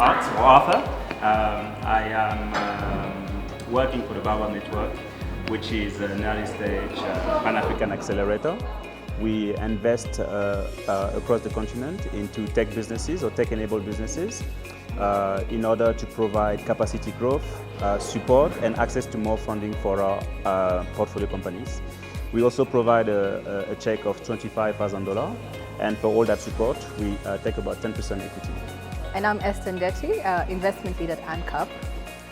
Arthur. I am working for the Baobab network, which is an early stage Pan-African accelerator. We invest across the continent into tech businesses or tech-enabled businesses in order to provide capacity growth, support, and access to more funding for our portfolio companies. We also provide a check of $25,000, and for all that support, we take about 10% equity. And I'm Esther Ndeti, investment lead at Uncap.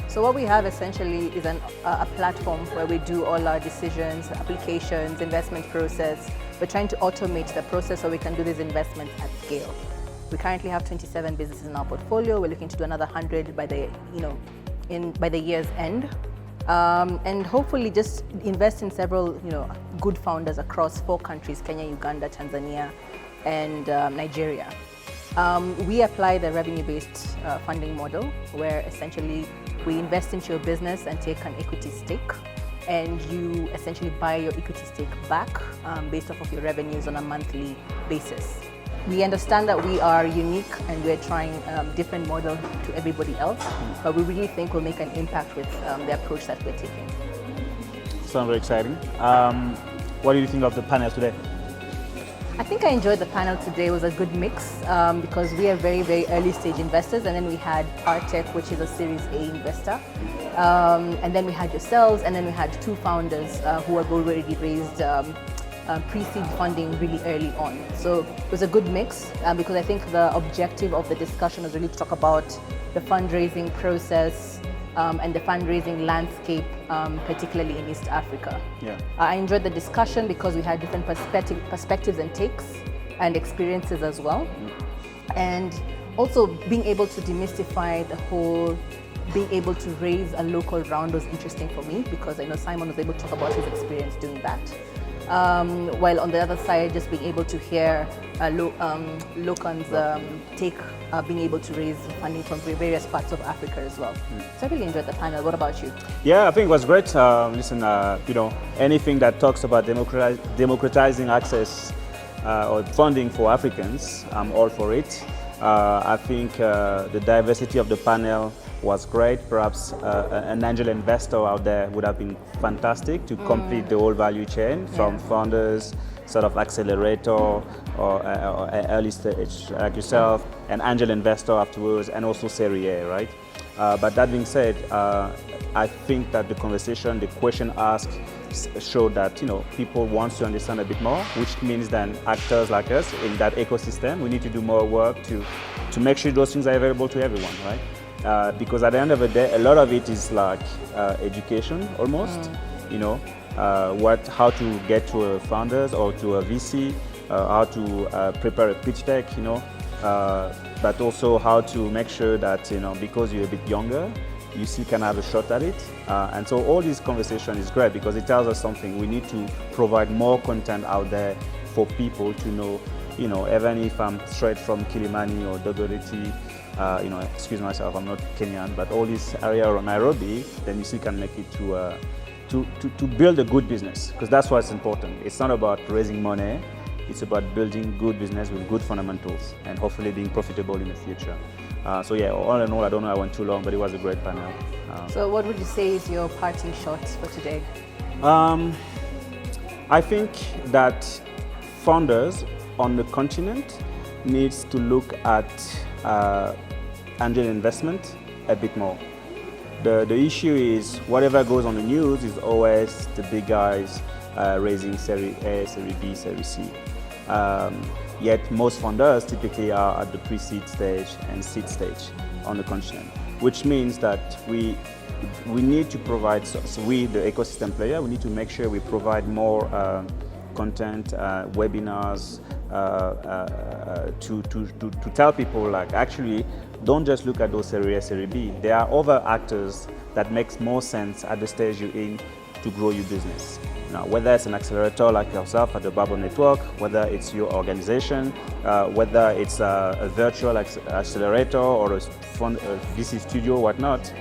So what we have essentially is a platform where we do all our decisions, applications, investment process. We're trying to automate the process so we can do these investments at scale. We currently have 27 businesses in our portfolio. We're looking to do another 100 by the year's end. And hopefully just invest in several good founders across 4 countries, Kenya, Uganda, Tanzania, and Nigeria. We apply the revenue-based funding model, where essentially we invest into your business and take an equity stake, and you essentially buy your equity stake back based off of your revenues on a monthly basis. We understand that we are unique and we're trying a different model to everybody else, but we really think we'll make an impact with the approach that we're taking. Sounds very exciting. What do you think of the panel today? I think I enjoyed the panel today. It was a good mix because we are very, very early stage investors, and then we had Partech, which is a Series A investor, and then we had yourselves, and then we had 2 founders who have already raised pre-seed funding really early on. So it was a good mix because I think the objective of the discussion was really to talk about the fundraising process and the fundraising landscape, particularly in East Africa. Yeah. I enjoyed the discussion because we had different perspectives and takes and experiences as well. And also being able to demystify the whole, being able to raise a local round was interesting for me because I know Simon was able to talk about his experience doing that. While on the other side, just being able to hear Lokan's take, being able to raise funding from various parts of Africa as well. So I really enjoyed the panel. What about you? Yeah, I think it was great. Listen, anything that talks about democratizing access or funding for Africans, I'm all for it. I think the diversity of the panel was great. Perhaps an angel investor out there would have been fantastic to complete the whole value chain from founders, sort of accelerator or early stage like yourself, an angel investor afterwards, and also Series A, right? But that being said, I think that the conversation, the question asked showed that people want to understand a bit more, which means then actors like us in that ecosystem, we need to do more work to make sure those things are available to everyone, right? Because at the end of the day, a lot of it is like education almost, how to get to a founders or to a VC, how to prepare a pitch deck, but also how to make sure that, because you're a bit younger, you still can have a shot at it. And so all this conversation is great because it tells us something. We need to provide more content out there for people to know, even if I'm straight from Kilimani or Dodoreti, excuse myself, I'm not Kenyan, but all this area around Nairobi, then you still can make it to build a good business, because that's what's important. It's not about raising money, it's about building good business with good fundamentals and hopefully being profitable in the future. So yeah, all in all, I don't know I went too long, but it was a great panel. So what would you say is your parting shot for today? I think that founders on the continent needs to look at angel investment a bit more. The issue is whatever goes on the news is always the big guys raising Series A, Series B, Series C. Yet most founders typically are at the pre-seed stage and seed stage on the continent, which means that we need to provide, so we, the ecosystem player, we need to make sure we provide more content, webinars, to tell people, like, actually, don't just look at those Series A, Series B. There are other actors that makes more sense at the stage you're in to grow your business. Now, whether it's an accelerator like yourself at the Baobab network, whether it's your organization, whether it's a virtual accelerator or a VC studio, whatnot,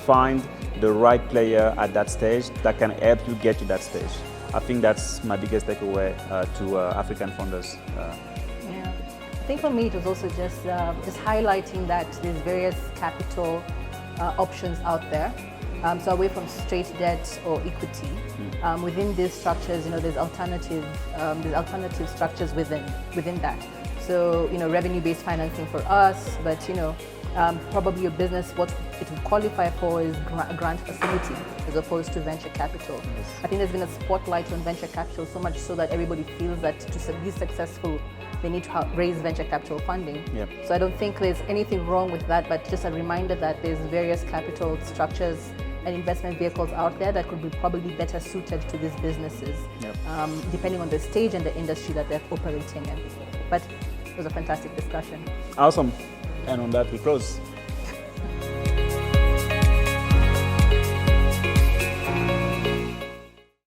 find the right player at that stage that can help you get to that stage. I think that's my biggest takeaway to African founders. Yeah. I think for me, it was also just highlighting that there's various capital options out there. So away from straight debt or equity, within these structures, there's alternative structures within that. So, revenue-based financing for us, but probably your business, what it will qualify for is a grant facility as opposed to venture capital. Yes. I think there's been a spotlight on venture capital so much so that everybody feels that to be successful, they need to raise venture capital funding. Yep. So I don't think there's anything wrong with that, but just a reminder that there's various capital structures and investment vehicles out there that could be probably better suited to these businesses, Yep. depending on the stage and the industry that they're operating in. But it was a fantastic discussion. Awesome. And on that, we close.